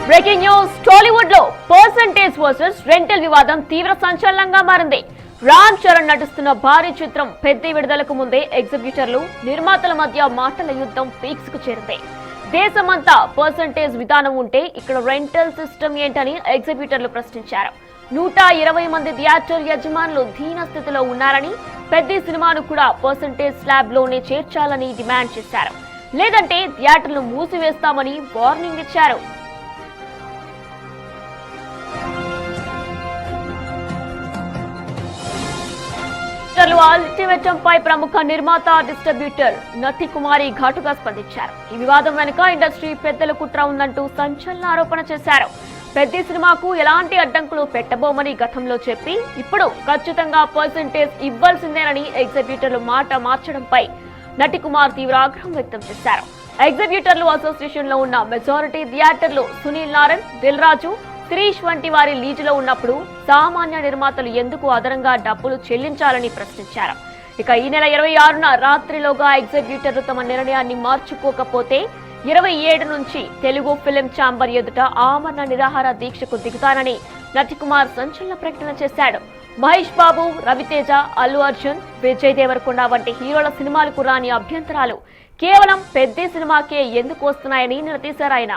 Breaking news Tollywood లో percentage versus rental వివాదం తీవ్ర సంచలనంగా మారింది. రామ్ చరణ్ నటిస్తున్న భారీ చిత్రం పెద్ది విడుదలకు ముందే ఎగ్జిబిటర్లు నిర్మాతల మధ్య మాటల యుద్ధం పీక్స్ కు చేరింది. దేశమంతా పర్సంటేజ్ విధానం ఉంటే ఇక్కడ రెంటల్ సిస్టమ్ ఏంటని ఎగ్జిబిటర్లు ప్రశ్నించారు. 120 మంది థియేటర్ యజమానులు దీన స్థితిలో ఉన్నారని, పెద్ది సినిమాను కూడా పర్సంటేజ్ స్లాబ్ లోనే చేర్చాలని డిమాండ్ చేశారు. లేదంటే థియేటర్లు మూసివేస్తామని వార్నింగ్ ఇచ్చారు. అల్టిమేటం పై ప్రముఖ నిర్మాత డిస్ట్రిబ్యూటర్ నటి కుమారి ఘాటుగా స్పందించారు. ఈ వివాదం వెనుక ఇండస్ట్రీ పెద్దల కుట్ర ఉందంటూ సంచలన ఆరోపణ చేశారు. పెద్ద సినిమాకు ఎలాంటి అడ్డంకులు పెట్టబోమని గతంలో చెప్పి ఇప్పుడు ఖచ్చితంగా పర్సంటేజ్ ఇవ్వాల్సిందేనని ఎగ్జిబిటర్లు మాట మార్చడంపై నటి కుమార్ తీవ్ర ఆగ్రహం వ్యక్తం చేశారు. ఎగ్జిబిటర్లు అసోసియేషన్ లో ఉన్న మెజారిటీ థియేటర్లు సునీల్ నారాయణ్, దిల్ రాజు, శిరీష్ వంటి వారి లీజులో ఉన్నప్పుడు సామాన్య నిర్మాతలు ఎందుకు అదనంగా డబ్బులు చెల్లించాలని ప్రశ్నించారు. ఇక ఈ నెల 26న రాత్రిలోగా ఎగ్జిబిటర్లు తమ నిర్ణయాన్ని మార్చుకోకపోతే 27 నుంచి తెలుగు ఫిలిం ఛాంబర్ ఎదుట ఆమరణ నిరాహార దీక్షకు దిగుతానని నటికుమార్ సంచలన ప్రకటన చేశాడు. మహేష్ బాబు, రవితేజ, అల్లు అర్జున్, విజయ్ దేవరకొండ వంటి హీరోల సినిమాలకు రాని అభ్యంతరాలు కేవలం పెద్ద సినిమాకే ఎందుకు వస్తున్నాయని నిలదీశారు ఆయన.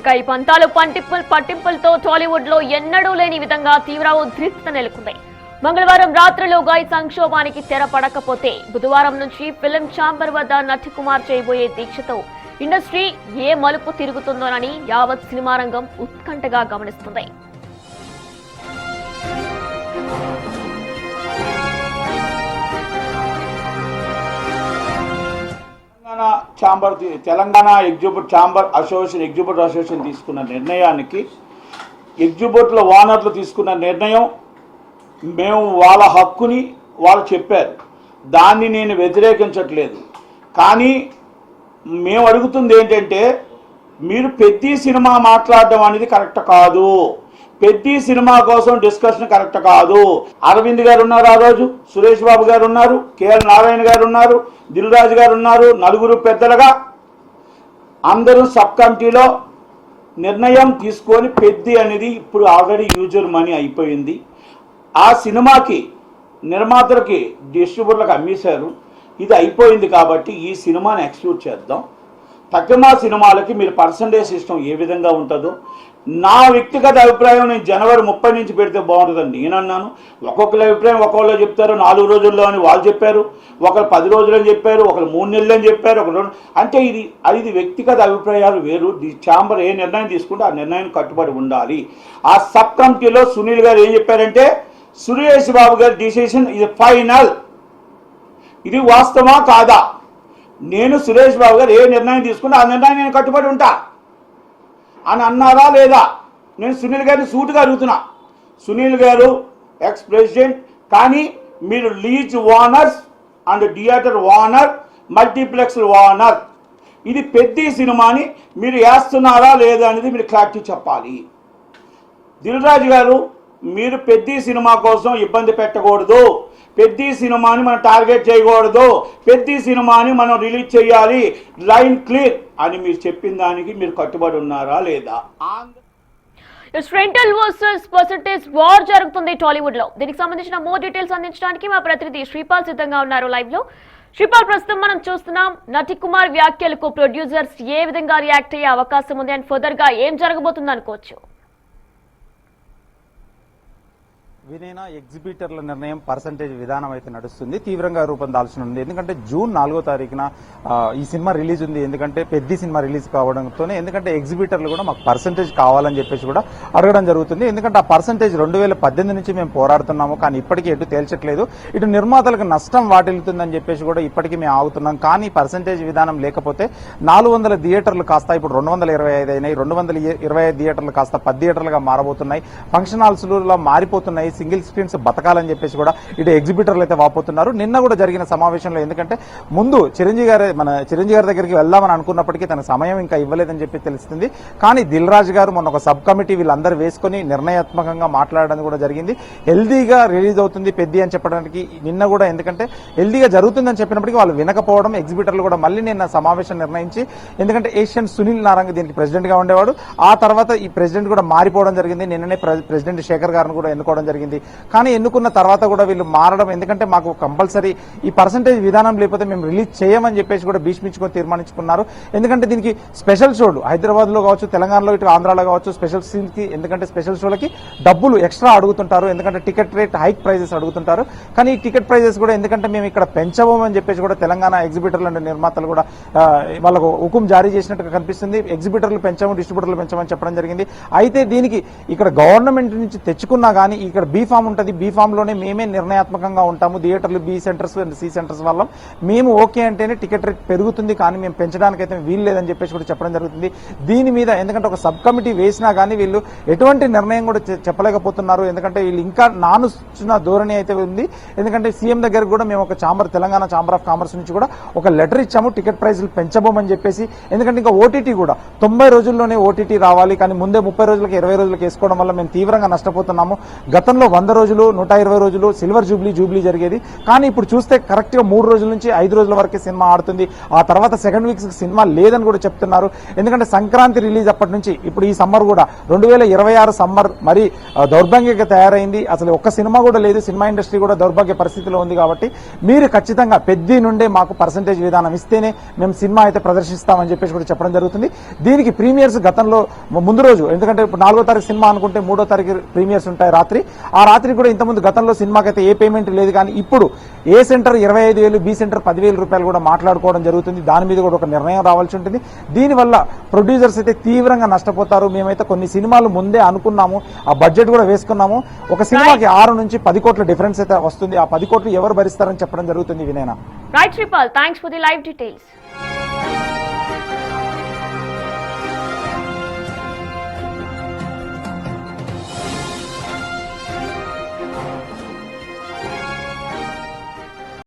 ఇక ఈ పంతాలు పట్టింపులతో టాలీవుడ్ లో ఎన్నడూ లేని విధంగా తీవ్ర ఉద్రిక్తత నెలకొంది. మంగళవారం రాత్రిలోగా ఈ సంక్షోభానికి తెరపడకపోతే బుధవారం నుంచి ఫిలిం ఛాంబర్ వద్ద నటి కుమార్ చేయబోయే దీక్షతో ఇండస్ట్రీ ఏ మలుపు తిరుగుతుందోనని యావత్ సినిమా రంగం ఉత్కంఠగా గమనిస్తుంది. తెలంగాణ ఛాంబర్ అసోసియేషన్ తీసుకున్న నిర్ణయానికి ఎగ్జిబిటర్ల ఓనర్లు తీసుకున్న నిర్ణయం, మేము వాళ్ళ హక్కుని వాళ్ళు చెప్పారు, దాన్ని నేను వ్యతిరేకించట్లేదు. కానీ మేము అడుగుతుంది ఏంటంటే, మీరు పెద్ద సినిమా మాట్లాడడం అనేది కరెక్ట్ కాదు. పెద్ద సినిమా కోసం డిస్కషన్ కరెక్ట్ కాదు. అరవింద్ గారు ఉన్నారు, ఆ రోజు సురేష్ బాబు గారు ఉన్నారు, కేఎల్ నారాయణ గారు ఉన్నారు, దిల్ రాజు గారు ఉన్నారు, నలుగురు పెద్దలుగా అందరూ సబ్ కమిటీలో నిర్ణయం తీసుకొని పెద్ద అనేది ఇప్పుడు ఆల్రెడీ యూజర్ మనీ అయిపోయింది. ఆ సినిమాకి నిర్మాతలకి డిస్ట్రిబ్యూటర్లకు అమ్మేశారు. ఇది అయిపోయింది కాబట్టి ఈ సినిమాని ఎక్స్క్లూడ్ చేద్దాం. తక్కువ సినిమాలకి మీరు పర్సంటేజ్ సిస్టమ్ ఏ విధంగా ఉంటుందో, నా వ్యక్తిగత అభిప్రాయం నేను జనవరి 30 నుంచి పెడితే బాగుంటుందని నేను అన్నాను. ఒక్కొక్కరి అభిప్రాయం ఒక్కొక్కరు చెప్తారు. 4 రోజుల్లో అని వాళ్ళు చెప్పారు, ఒకరు 10 రోజులు అని చెప్పారు, ఒకరు 3 నెలలు అని చెప్పారు, ఒకరు అంటే ఇది వ్యక్తిగత అభిప్రాయాలు వేరు. ఛాంబర్ ఏ నిర్ణయం తీసుకుంటే ఆ నిర్ణయానికి కట్టుబడి ఉండాలి. ఆ సబ్ కమిటీలో సునీల్ గారు ఏం చెప్పారంటే, సురేష్ బాబు గారి డిసిషన్ ఇది ఫైనల్, ఇది వాస్తవమా కాదా, నేను సురేష్ బాబు గారు ఏ నిర్ణయం తీసుకుంటే ఆ నిర్ణయం నేను కట్టుబడి ఉంటా అని అన్నారా లేదా? నేను సునీల్ గారిని సూటుగా అడుగుతున్నా. సునీల్ గారు ఎక్స్ ప్రెసిడెంట్, కానీ మీరు lease owners and theatre owner, multiplex owner, ఇది పెద్ద సినిమాని మీరు వేస్తున్నారా లేదా అనేది మీరు క్లారిటీ చెప్పాలి. దిల్ రాజు గారు, మీరు పెద్ద సినిమా కోసం ఇబ్బంది పెట్టకూడదు, పెద్ద సినిమాని మనం టార్గెట్ చేయకూడదు, పెద్ద సినిమాని మనం రిలీజ్ చేయాలి, లైన్ క్లియర్ అని మీరు చెప్పిన దానికి మీరు కట్టుబడి ఉన్నారా లేదా? రెంటల్ వర్సెస్ పర్సంటేజ్ వార్ జరుగుతుంది టాలీవుడ్ లో. దీనికి సంబంధించిన మోర్ డీటెయిల్స్ అందించడానికి మా ప్రతినిధి శ్రీపాల్ సిద్ధంగా ఉన్నారు లైవ్ లో. శ్రీపాల్, ప్రస్తుతం మనం చూస్తున్నాం నటి కుమార్ వ్యాఖ్యలకు ప్రొడ్యూసర్స్ ఏ విధంగా రియాక్ట్ అయ్యే అవకాశం ఉంది అండ్ ఫర్దర్ గా ఏం జరగబోతుంది అనుకోవచ్చు? వినైనా ఎగ్జిబిటర్ల నిర్ణయం పర్సంటేజ్ విధానం అయితే నడుస్తుంది, తీవ్రంగా రూపం దాల్చి ఉంది. ఎందుకంటే జూన్ 4వ తారీఖున ఈ సినిమా రిలీజ్ ఉంది. ఎందుకంటే పెద్ద సినిమా రిలీజ్ కావడంతోనే, ఎందుకంటే ఎగ్జిబిటర్లు కూడా మాకు పర్సంటేజ్ కావాలని చెప్పేసి కూడా అడగడం జరుగుతుంది. ఎందుకంటే ఆ పర్సంటేజ్ 2018 నుంచి మేము పోరాడుతున్నాము, కానీ ఇప్పటికీ ఎటు తేల్చట్లేదు. ఇటు నిర్మాతలకు నష్టం వాటిల్లుతుందని చెప్పేసి కూడా ఇప్పటికీ మేము ఆగుతున్నాం. కానీ పర్సంటేజ్ విధానం లేకపోతే 400 థియేటర్లు కాస్త ఇప్పుడు 225 అయినాయి, 225 థియేటర్లు కాస్త 10 థియేటర్లుగా మారబోతున్నాయి, ఫంక్షన్ హాల్స్ లో మారిపోతున్నాయి, సింగిల్ స్క్రీన్స్ బతకాలని చెప్పేసి కూడా ఇటు ఎగ్జిబిటర్లు అయితే వాపోతున్నారు. నిన్న కూడా జరిగిన సమావేశంలో ఎందుకంటే ముందు చిరంజీవి గారి దగ్గరికి వెళ్దామని అనుకున్నప్పటికీ తన సమయం ఇంకా ఇవ్వలేదని చెప్పి తెలుస్తుంది. కానీ దిల్ రాజు గారు మొన్న ఒక సబ్ కమిటీ వీళ్ళందరూ వేసుకుని నిర్ణయాత్మకంగా మాట్లాడడం కూడా జరిగింది. హెల్దీగా రిలీజ్ అవుతుంది పెద్ది అని చెప్పడానికి నిన్న కూడా, ఎందుకంటే హెల్దీగా జరుగుతుందని చెప్పినప్పటికీ వాళ్ళు వినకపోవడం, ఎగ్జిబిటర్లు కూడా మళ్ళీ నిన్న సమావేశం నిర్ణయించి, ఎందుకంటే ఏషియన్ సునీల్ నారంగ్ దీనికి ప్రెసిడెంట్ గా ఉండేవాడు, ఆ తర్వాత ఈ ప్రెసిడెంట్ కూడా మారిపోవడం జరిగింది. నిన్ననే ప్రెసిడెంట్ శేఖర్ గారిని కూడా ఎన్నుకోవడం జరిగింది. కానీ ఎన్నుకున్న తర్వాత కూడా వీళ్ళు మారడం, ఎందుకంటే మాకు కంపల్సరీ ఈ పర్సంటేజ్ విధానం లేకపోతే మేము రిలీజ్ చేయమని చెప్పేసి కూడా భీష్మించుకొని తీర్మానించుకున్నారు. ఎందుకంటే దీనికి స్పెషల్ షోలు హైదరాబాద్ లో కావచ్చు, తెలంగాణలో ఇటు ఆంధ్రాలో కావచ్చు స్పెషల్ సీన్స్ కి, ఎందుకంటే స్పెషల్ షోలకి డబ్బులు ఎక్స్ట్రా అడుగుతుంటారు, ఎందుకంటే టికెట్ రేట్ హైక్ ప్రైజెస్ అడుగుతుంటారు. కానీ ఈ టికెట్ ప్రైజెస్ కూడా ఎందుకంటే మేము ఇక్కడ పెంచబోమని చెప్పేసి కూడా తెలంగాణ ఎగ్జిబిటర్లు అండ్ నిర్మాతలు కూడా వాళ్ళకు హుకుం జారీ చేసినట్టుగా కనిపిస్తుంది. ఎగ్జిబిటర్లు పెంచాము, డిస్ట్రిబ్యూటర్లు పెంచామని చెప్పడం జరిగింది. అయితే దీనికి ఇక్కడ గవర్నమెంట్ నుంచి తెచ్చుకున్నా కానీ ఇక్కడ బీ ఫామ్ ఉంటుంది, బీ ఫామ్ లోనే మేమే నిర్ణయాత్మకంగా ఉంటాము. థియేటర్లు B centres and C centres వల్ల మేము ఓకే అంటేనే టికెట్ రేట్ పెరుగుతుంది, కానీ మేము పెంచడానికైతే వీలు లేదని చెప్పేసి కూడా చెప్పడం జరుగుతుంది. దీని మీద ఎందుకంటే ఒక సబ్ కమిటీ వేసినా కానీ వీళ్ళు ఎటువంటి నిర్ణయం కూడా చెప్పలేకపోతున్నారు. ఎందుకంటే వీళ్ళు ఇంకా నానుస్తున్న ధోరణి అయితే ఉంది. ఎందుకంటే సీఎం దగ్గర కూడా మేము ఒక తెలంగాణ ఛాంబర్ ఆఫ్ కామర్స్ నుంచి కూడా ఒక లెటర్ ఇచ్చాము, టికెట్ ప్రైస్లు పెంచబోమని చెప్పేసి. ఎందుకంటే ఇంకా ఓటీటీ కూడా 90 రోజుల్లోనే ఓటీటీ రావాలి, కానీ ముందే 30 రోజులకి 20 రోజులకి వేసుకోవడం వల్ల మేము తీవ్రంగా నష్టపోతున్నాము. గతంలో 100 రోజులు 120 రోజులు సిల్వర్ జూబ్లీ జరిగేది, కానీ ఇప్పుడు చూస్తే కరెక్ట్ గా 3 రోజుల నుంచి 5 రోజుల వరకే సినిమా ఆడుతుంది. ఆ తర్వాత సెకండ్ వీక్స్ సినిమా లేదని కూడా చెప్తున్నారు. ఎందుకంటే సంక్రాంతి రిలీజ్ అప్పటి నుంచి ఇప్పుడు ఈ సమ్మర్ కూడా 2026 సమ్మర్ మరి దౌర్భాగ్యంగా తయారైంది. అసలు ఒక్క సినిమా కూడా లేదు, సినిమా ఇండస్ట్రీ కూడా దౌర్భాగ్య పరిస్థితిలో ఉంది. కాబట్టి మీరు ఖచ్చితంగా పెద్ది నుండే మాకు పర్సంటేజ్ విధానం ఇస్తేనే మేము సినిమా అయితే ప్రదర్శిస్తామని చెప్పేసి కూడా చెప్పడం జరుగుతుంది. దీనికి ప్రీమియర్స్ గతంలో ముందు రోజు, ఎందుకంటే ఇప్పుడు 4వ తారీఖు సినిమా అనుకుంటే 3వ తారీఖు ప్రీమియర్స్ ఉంటాయి రాత్రి. ఆ రాత్రి కూడా ఇంతకుముందు గతంలో సినిమాకైతే ఏ పేమెంట్ లేదు, కానీ ఇప్పుడు ఏ సెంటర్ 25,000, బి సెంటర్ 10,000 రూపాయలు కూడా మాట్లాడుకోవడం జరుగుతుంది. దాని మీద కూడా ఒక నిర్ణయం రావాల్సి ఉంటుంది. దీనివల్ల ప్రొడ్యూసర్స్ అయితే తీవ్రంగా నష్టపోతారు. మేమైతే కొన్ని సినిమాలు ముందే అనుకున్నాము, ఆ బడ్జెట్ కూడా వేసుకున్నాము. ఒక సినిమాకి 6 నుంచి 10 కోట్ల డిఫరెన్స్ అయితే వస్తుంది. ఆ 10 కోట్లు ఎవరు భరిస్తారని చెప్పడం జరుగుతుంది. వినేనా right Sripal, thanks for the live details.